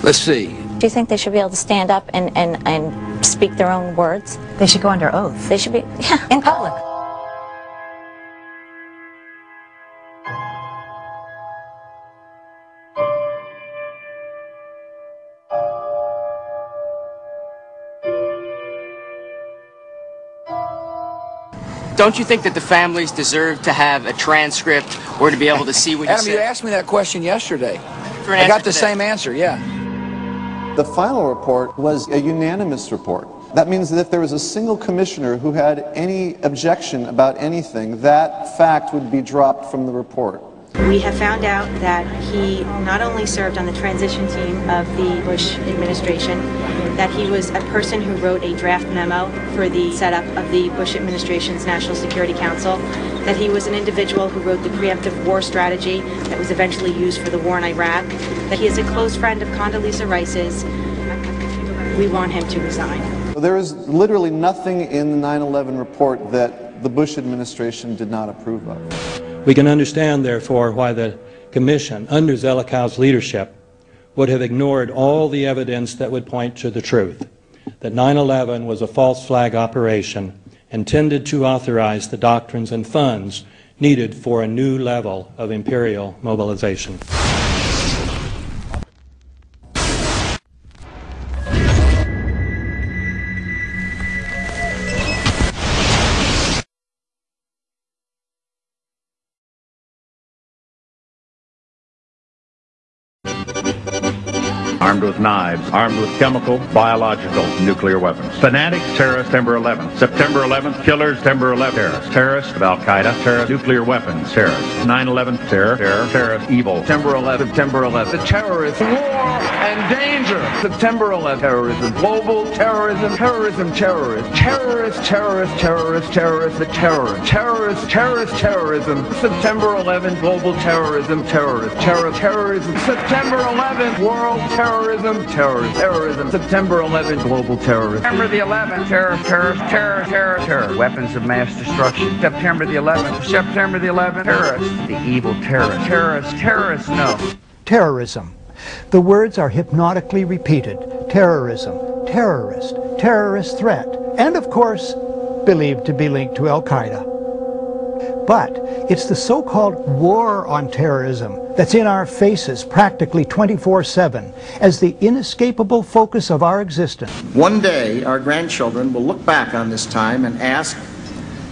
Let's see. Do you think they should be able to stand up and speak their own words? They should go under oath. They should be, yeah. In public. Don't you think that the families deserve to have a transcript or to be able to see what you Adam, said? you asked me that question yesterday. I got the same answer, yeah. The final report was a unanimous report. That means that if there was a single commissioner who had any objection about anything, that fact would be dropped from the report. We have found out that he not only served on the transition team of the Bush administration, that he was a person who wrote a draft memo for the setup of the Bush administration's National Security Council, that he was an individual who wrote the preemptive war strategy that was eventually used for the war in Iraq, that he is a close friend of Condoleezza Rice's. We want him to resign. There is literally nothing in the 9/11 report that the Bush administration did not approve of. We can understand, therefore, why the Commission, under Zelikow's leadership, would have ignored all the evidence that would point to the truth, that 9/11 was a false flag operation intended to authorize the doctrines and funds needed for a new level of imperial mobilization. Armed with knives, armed with chemical, biological, nuclear weapons. Fanatics, terrorists, September 11th. September 11th, killers, September 11th, terrorists. Terrorists of Al-Qaeda, terrorists, nuclear weapons, terrorists. 9/11, terror, terrorist, evil. September 11th, September 11th. The terrorists, war and danger. September 11th, terrorism, global terrorism, terrorism, terrorists. Terrorists, terrorists, terrorists, terrorists, the terror. Terrorists, terrorist, terrorism. September 11th, global terrorism, terrorists. Terrorism. September 11th, world terrorism, terrorism. September 11th, global terrorism. September the 11th, terror. Weapons of mass destruction. September the 11th, terrorists. The evil terrorists, no. Terrorism. The words are hypnotically repeated. Terrorism, terrorist, terrorist threat, and of course, believed to be linked to Al-Qaeda. But it's the so-called war on terrorism that's in our faces practically 24/7 as the inescapable focus of our existence. One day, our grandchildren will look back on this time and ask,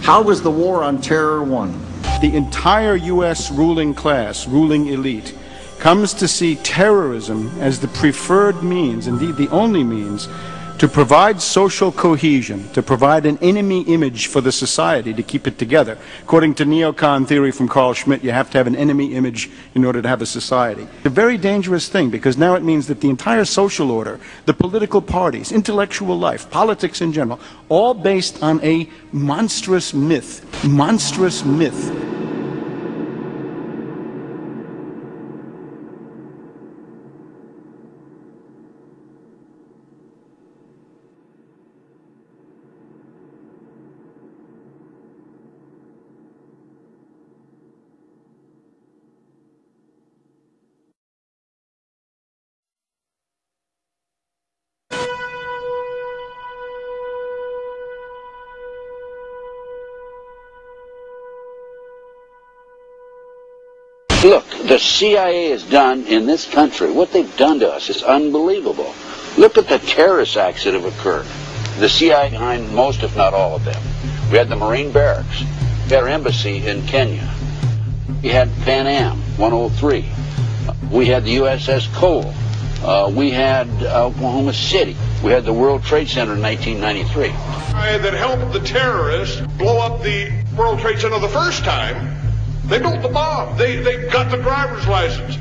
how was the war on terror won? The entire U.S. ruling class, ruling elite, comes to see terrorism as the preferred means, indeed the only means, to provide social cohesion, to provide an enemy image for the society to keep it together. According to neocon theory from Carl Schmitt, you have to have an enemy image in order to have a society. It's a very dangerous thing, because now it means that the entire social order, the political parties, intellectual life, politics in general, all based on a monstrous myth. Monstrous myth. Look, the CIA has done in this country, what they've done to us is unbelievable. Look at the terrorist acts that have occurred. The CIA behind most, if not all of them. We had the Marine barracks. We had our embassy in Kenya. We had Pan Am 103. We had the USS Cole. We had Oklahoma City. We had the World Trade Center in 1993. That helped the terrorists blow up the World Trade Center the first time. They built the bomb. They got the driver's license.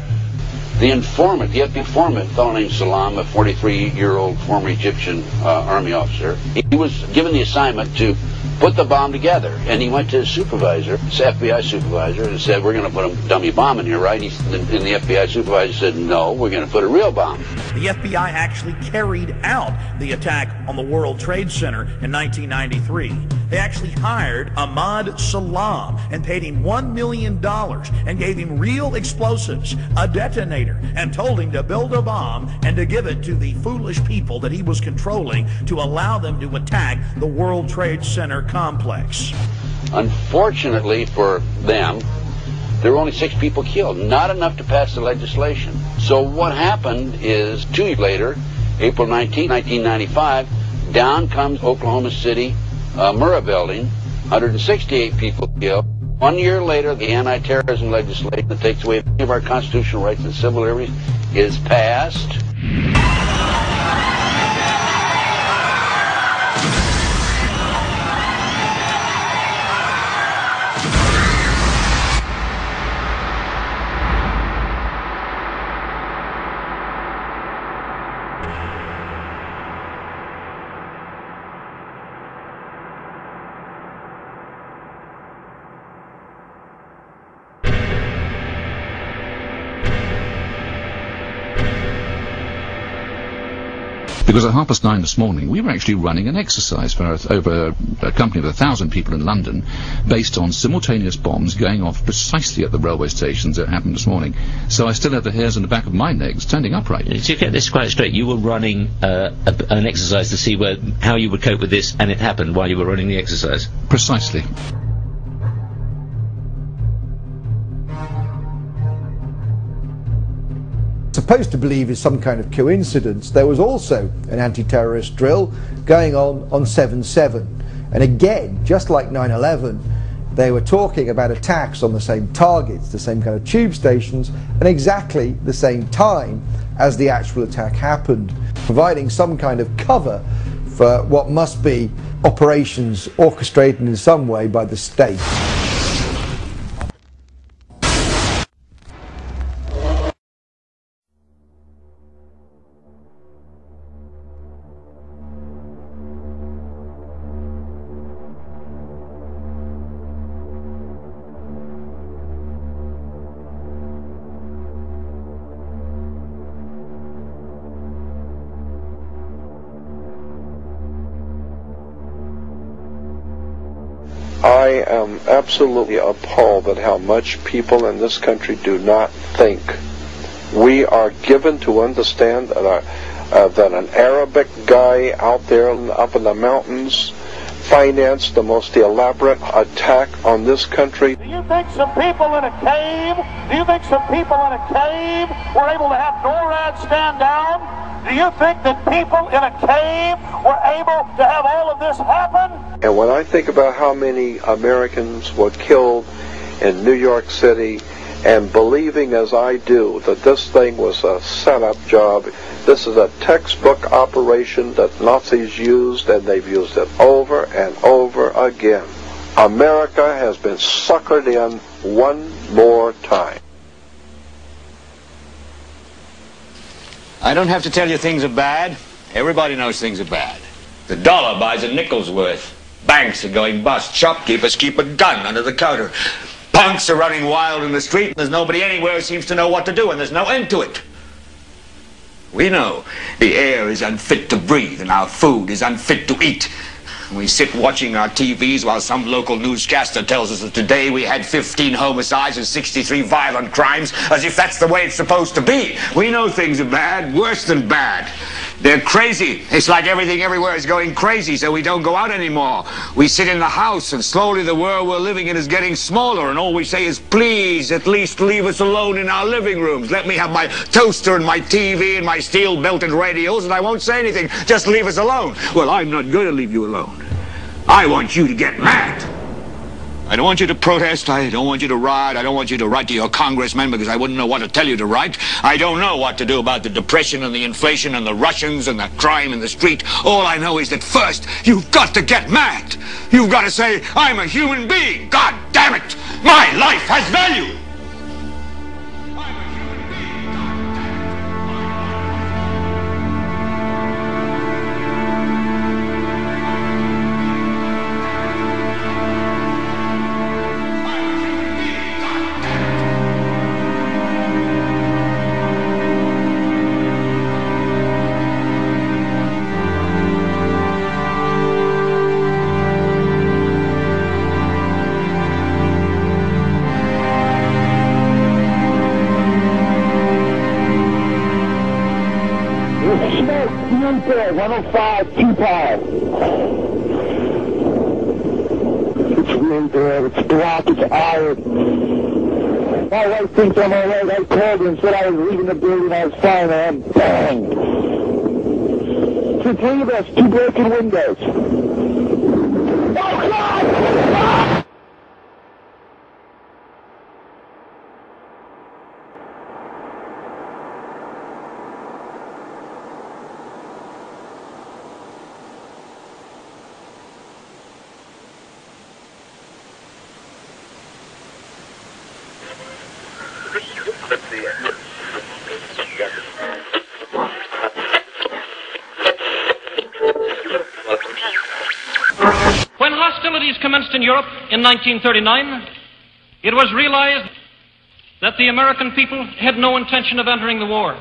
The informant, the FBI informant, a fellow named Salam, a 43-year-old former Egyptian army officer, he was given the assignment to put the bomb together. And he went to his supervisor, his FBI supervisor, and said, we're going to put a dummy bomb in here, right? And the FBI supervisor said, no, we're going to put a real bomb. The FBI actually carried out the attack on the World Trade Center in 1993. They actually hired Ahmad Salam and paid him $1 million and gave him real explosives, a detonator, and told him to build a bomb and to give it to the foolish people that he was controlling to allow them to attack the World Trade Center complex. Unfortunately for them, there were only 6 people killed, not enough to pass the legislation. So what happened is 2 years later, April 19, 1995, down comes Oklahoma City Murrah building, 168 people killed. 1 year later, the anti-terrorism legislation that takes away many of our constitutional rights and civil liberties is passed. Because at 9:30 this morning, we were actually running an exercise for over a company of 1,000 people in London, based on simultaneous bombs going off precisely at the railway stations that happened this morning. So I still have the hairs on the back of my legs standing upright. To get this quite straight, you were running an exercise to see how you would cope with this, and it happened while you were running the exercise? Precisely. Supposed to believe is some kind of coincidence, there was also an anti-terrorist drill going on 7/7, and again, just like 9/11, they were talking about attacks on the same targets, the same kind of tube stations, and exactly the same time as the actual attack happened, providing some kind of cover for what must be operations orchestrated in some way by the state. I am absolutely appalled at how much people in this country do not think. We are given to understand that an Arabic guy out there up in the mountains financed the most elaborate attack on this country. Do you think some people in a cave, were able to have NORAD stand down? Do you think that people in a cave were able to have all of this happen? And when I think about how many Americans were killed in New York City, and believing as I do that this thing was a setup job, this is a textbook operation that Nazis used, and they've used it over and over again. America has been suckered in one more time. I don't have to tell you things are bad. Everybody knows things are bad. The dollar buys a nickel's worth. Banks are going bust. Shopkeepers keep a gun under the counter. Punks are running wild in the street. There's nobody anywhere who seems to know what to do, and there's no end to it. We know the air is unfit to breathe and our food is unfit to eat. We sit watching our TVs while some local newscaster tells us that today we had 15 homicides and 63 violent crimes, as if that's the way it's supposed to be. We know things are bad, worse than bad. They're crazy. It's like everything everywhere is going crazy, so we don't go out anymore. We sit in the house, and slowly the world we're living in is getting smaller, and all we say is, please, at least leave us alone in our living rooms. Let me have my toaster and my TV and my steel-belted radios, and I won't say anything. Just leave us alone. Well, I'm not going to leave you alone. I want you to get mad. I don't want you to protest. I don't want you to riot. I don't want you to write to your congressman because I wouldn't know what to tell you to write. I don't know what to do about the depression and the inflation and the Russians and the crime in the street. All I know is that first, you've got to get mad. You've got to say, I'm a human being. God damn it. My life has value. Smoke, Unfair, 105, 2 pounds. It's wind there, it's black, it's iron. My wife thinks I'm alright. I called her and said I was leaving the building, I was fine, man. Bang! 3 of us, 2 broken windows. Oh, God! Ah! When hostilities commenced in Europe in 1939, it was realized that the American people had no intention of entering the war.